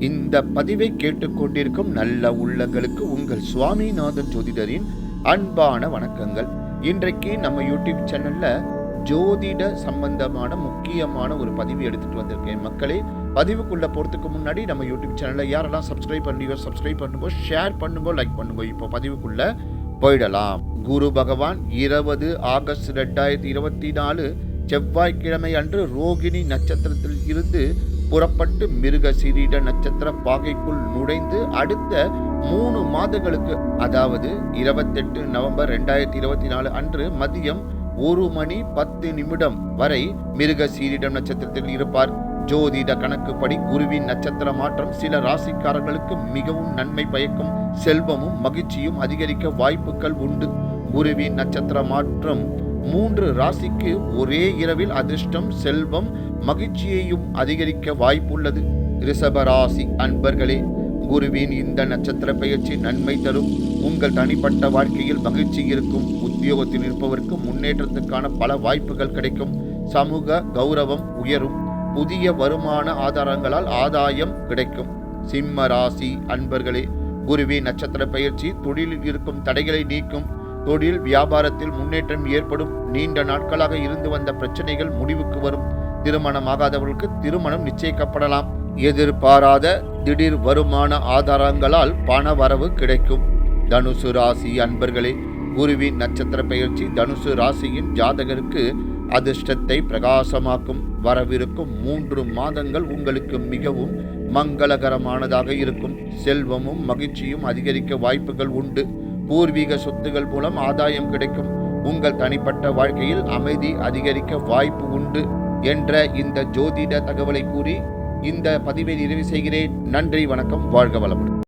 இந்த பதிவை கேட்டுக்கொண்டிருக்கும் நல்ல உள்ளங்களுக்கு உங்கள் சுவாமிநாதன் ஜோதிடரின் அன்பான வணக்கங்கள். இன்றைக்கு நம்ம யூடியூப் சேனல்ல ஜோதிட சம்பந்தமான முக்கியமான ஒரு பதிவு எடுத்துட்டு வந்திருக்கேன். மக்களே, பதிவுக்குள்ள போறதுக்கு முன்னாடி நம்ம யூடியூப் சேனல்ல யாரெல்லாம் சப்ஸ்கிரைப் பண்ணுங்க, ஷேர் பண்ணுங்க, லைக் பண்ணுங்க. இப்போ பதிவுக்குள்ள போயிடலாம். குரு பகவான் 20 ஆகஸ்ட் 2024 செவ்வாய்க்கிழமை அன்று ரோகிணி நட்சத்திரத்தில் இருந்து புறப்பட்டு மிருக சீரிட நட்சத்திர பாகைக்குள் நுழைந்து அடுத்த 3 மாதங்களுக்கு, அதாவது 28 நவம்பர் 2024 அன்று மதியம் 1:10 வரை மிருக சீரிடம் நட்சத்திரத்தில் இருப்பார். ஜோதிட கணக்குப்படி குருவின் நட்சத்திர மாற்றம் சில ராசிக்காரர்களுக்கு மிகவும் நன்மை பயக்கும். செல்வமும் மகிழ்ச்சியும் அதிகரிக்க வாய்ப்புகள் உண்டு. குருவின் நட்சத்திர மாற்றம் 3 ராசிக்கு ஒரே இரவில் அதிர்ஷ்டம், செல்வம், மகிழ்ச்சியையும் அதிகரிக்க வாய்ப்புள்ளது. ரிஷபராசி அன்பர்களே, குருவின் இந்த நட்சத்திர பெயர்ச்சி நன்மை தரும். உங்கள் தனிப்பட்ட வாழ்க்கையில் மகிழ்ச்சி இருக்கும். உத்தியோகத்தில் இருப்பவருக்கு முன்னேற்றத்துக்கான பல வாய்ப்புகள் கிடைக்கும். சமூக கௌரவம் உயரும். புதிய வருமான ஆதாரங்களால் ஆதாயம் கிடைக்கும். சிம்ம ராசி அன்பர்களே, குருவின் நட்சத்திர பெயர்ச்சி தொழிலில் இருக்கும் தடைகளை நீக்கும். தொழில் வியாபாரத்தில் முன்னேற்றம் ஏற்படும். நீண்ட நாட்களாக இருந்து வந்த பிரச்சனைகள் முடிவுக்கு வரும். திருமணமாகாதவர்களுக்கு திருமணம் நிச்சயிக்கப்படலாம். எதிர்பாராத திடீர் வருமான ஆதாரங்களால் பண வரவு கிடைக்கும். தனுசு ராசி அன்பர்களே, குருவின் நட்சத்திர பெயர்ச்சி தனுசு ராசியின் ஜாதகருக்கு அதிர்ஷ்டத்தை பிரகாசமாக்கும். வரவிருக்கும் 3 மாதங்கள் உங்களுக்கு மிகவும் மங்களகரமானதாக இருக்கும். செல்வமும் மகிழ்ச்சியும் அதிகரிக்க வாய்ப்புகள் உண்டு. பூர்வீக சொத்துகள் மூலம் ஆதாயம் கிடைக்கும். உங்கள் தனிப்பட்ட வாழ்க்கையில் அமைதி அதிகரிக்க வாய்ப்பு உண்டு என்ற இந்த ஜோதிட தகவலை கூறி இந்த பதிவை நிறைவு செய்கிறேன். நன்றி, வணக்கம், வாழ்க வளமுடன்.